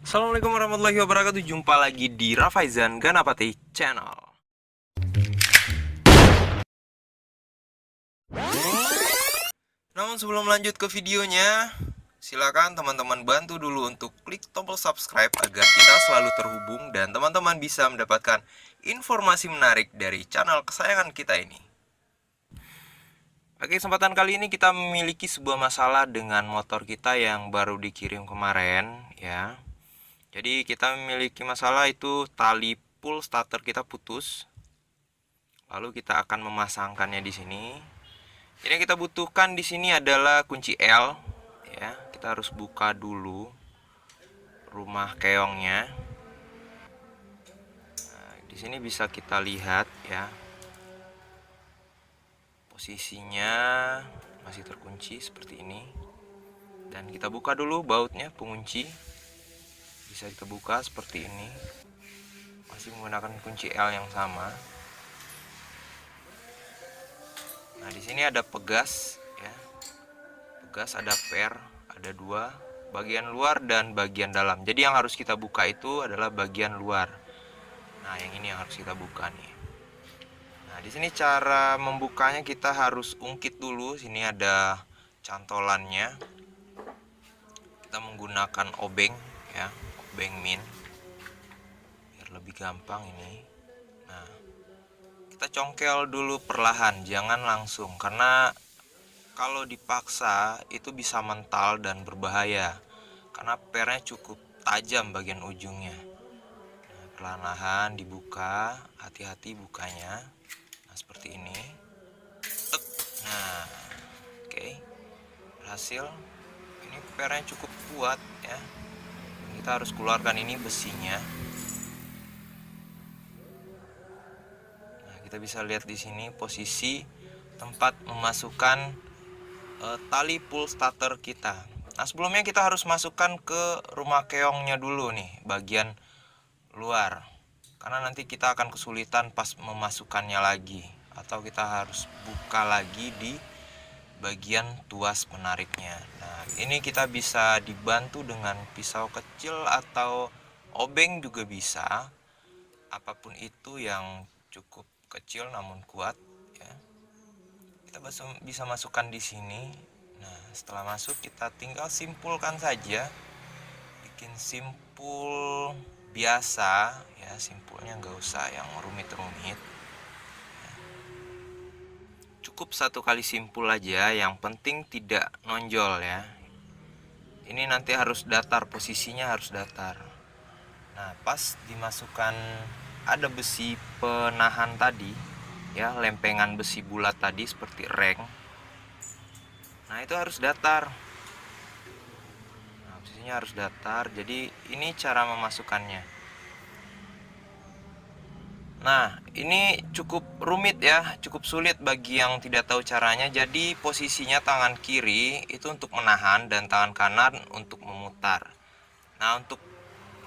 Assalamualaikum warahmatullahi wabarakatuh. Jumpa lagi di Rafaizan Ganapati Channel. Namun sebelum lanjut ke videonya, silakan teman-teman bantu dulu untuk klik tombol subscribe agar kita selalu terhubung dan teman-teman bisa mendapatkan informasi menarik dari channel kesayangan kita ini. Oke, kesempatan kali ini kita memiliki sebuah masalah dengan motor kita yang baru dikirim kemarin ya. Jadi kita memiliki masalah itu tali pull starter kita putus. Lalu kita akan memasangkannya di sini. Jadi yang kita butuhkan di sini adalah kunci L ya. Kita harus buka dulu rumah keongnya. Nah, di sini bisa kita lihat ya. Posisinya masih terkunci seperti ini. Dan kita buka dulu bautnya, pengunci. Bisa kita buka seperti ini. Masih menggunakan kunci L yang sama. Nah, di sini ada pegas ya. Pegas ada per, ada dua, bagian luar dan bagian dalam. Jadi yang harus kita buka itu adalah bagian luar. Nah, yang ini yang harus kita buka nih. Nah, di sini cara membukanya kita harus ungkit dulu. Sini ada cantolannya. Kita menggunakan obeng ya, obeng min. Biar lebih gampang ini. Nah, kita congkel dulu perlahan, jangan langsung karena kalau dipaksa itu bisa mental dan berbahaya karena pernya cukup tajam bagian ujungnya. Nah, perlahan-lahan dibuka, hati-hati bukanya. Nah, seperti ini. Tek. Nah, oke. Berhasil. Ini pernya cukup kuat ya. Kita harus keluarkan ini besinya. Nah, kita bisa lihat di sini posisi tempat memasukkan tali pull starter kita. Nah, sebelumnya kita harus masukkan ke rumah keongnya dulu nih, bagian luar. Karena nanti kita akan kesulitan pas memasukkannya lagi, atau kita harus buka lagi di bagian tuas penariknya. Nah, ini kita bisa dibantu dengan pisau kecil atau obeng juga bisa. Apapun itu yang cukup kecil namun kuat ya. Kita bisa masukkan di sini. Nah, setelah masuk kita tinggal simpulkan saja. Bikin simpul biasa ya, simpulnya nggak usah yang rumit-rumit. Cukup satu kali simpul aja, yang penting tidak nonjol ya. Ini nanti harus datar, posisinya harus datar. Nah, pas dimasukkan ada besi penahan tadi ya, lempengan besi bulat tadi seperti reng. Nah, itu harus datar. Nah, posisinya harus datar. Jadi ini cara memasukkannya. Nah, ini cukup rumit ya, cukup sulit bagi yang tidak tahu caranya. Jadi posisinya tangan kiri itu untuk menahan dan tangan kanan untuk memutar. Nah, untuk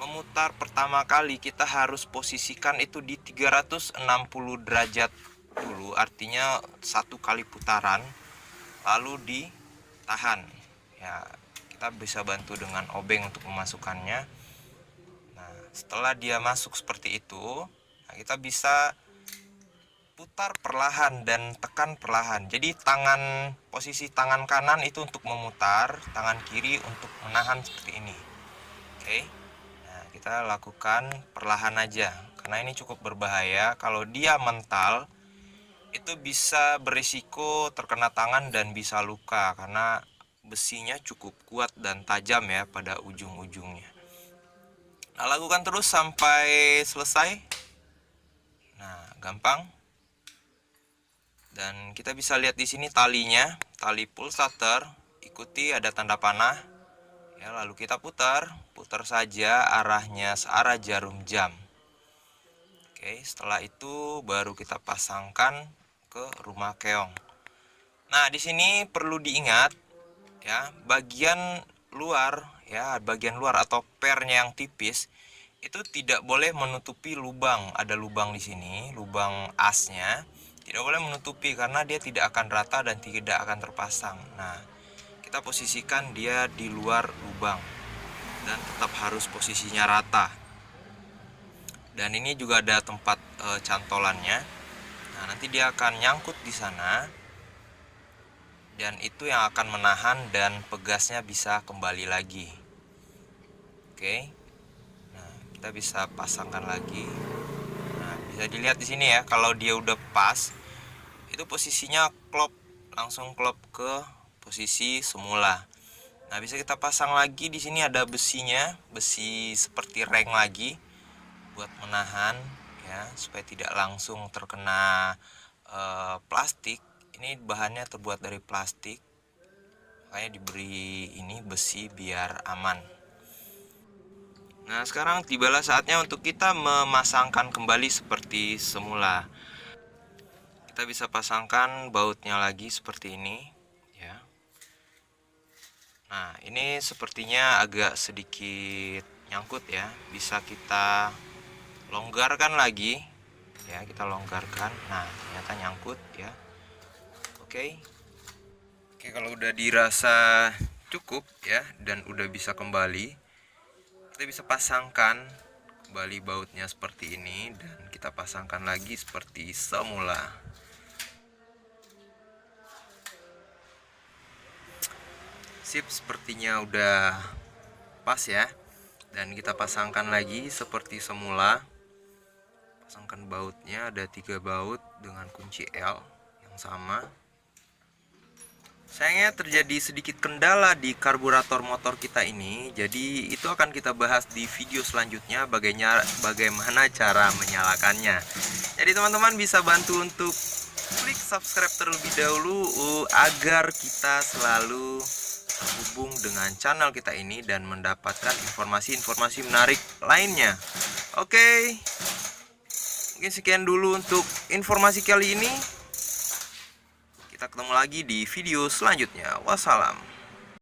memutar pertama kali kita harus posisikan itu di 360 derajat dulu, artinya satu kali putaran, lalu ditahan ya. Kita bisa bantu dengan obeng untuk memasukkannya. Nah, setelah dia masuk seperti itu, nah, kita bisa putar perlahan dan tekan perlahan. Jadi posisi tangan kanan itu untuk memutar, tangan kiri untuk menahan seperti ini. Oke. Kita lakukan perlahan aja karena ini cukup berbahaya. Kalau dia mental itu bisa berisiko terkena tangan dan bisa luka karena besinya cukup kuat dan tajam ya pada ujung-ujungnya. Nah, lakukan terus sampai selesai. Nah, gampang. Dan kita bisa lihat di sini talinya, tali pull starter, ikuti ada tanda panah. Ya, lalu kita putar saja arahnya searah jarum jam. Oke, setelah itu baru kita pasangkan ke rumah keong. Nah, di sini perlu diingat ya, bagian luar ya, bagian luar atau pernya yang tipis itu tidak boleh menutupi lubang. Ada lubang di sini, lubang asnya. Tidak boleh menutupi karena dia tidak akan rata dan tidak akan terpasang. Nah, kita posisikan dia di luar lubang. dan tetap harus posisinya rata. Dan ini juga ada tempat cantolannya. Nah, nanti dia akan nyangkut di sana, dan itu yang akan menahan dan pegasnya bisa kembali lagi. Oke. Nah, kita bisa pasangkan lagi. Nah, bisa dilihat di sini ya, kalau dia udah pas, itu posisinya klop, langsung klop ke posisi semula. Nah, bisa kita pasang lagi. Di sini ada besinya, besi seperti reng lagi buat menahan ya, supaya tidak langsung terkena plastik. Ini bahannya terbuat dari plastik, makanya diberi ini besi biar aman. Nah, sekarang tibalah saatnya untuk kita memasangkan kembali seperti semula. Kita bisa pasangkan bautnya lagi seperti ini ya. Nah, ini sepertinya agak sedikit nyangkut ya. Bisa kita longgarkan lagi ya, kita longgarkan. Nah, ternyata nyangkut ya. Oke. Oke, kalau udah dirasa cukup ya dan udah bisa kembali, kita bisa pasangkan kembali bautnya seperti ini dan kita pasangkan lagi seperti semula. Sip, sepertinya udah pas ya. Dan kita pasangkan lagi seperti semula. Pasangkan bautnya, ada 3 baut dengan kunci L yang sama. Sayangnya terjadi sedikit kendala di karburator motor kita ini. Jadi itu akan kita bahas di video selanjutnya, bagaimana cara menyalakannya. Jadi teman-teman bisa bantu untuk klik subscribe terlebih dahulu agar kita selalu terhubung dengan channel kita ini dan mendapatkan informasi-informasi menarik lainnya. Oke, mungkin sekian dulu untuk informasi kali ini. Kita ketemu lagi di video selanjutnya. Wassalam.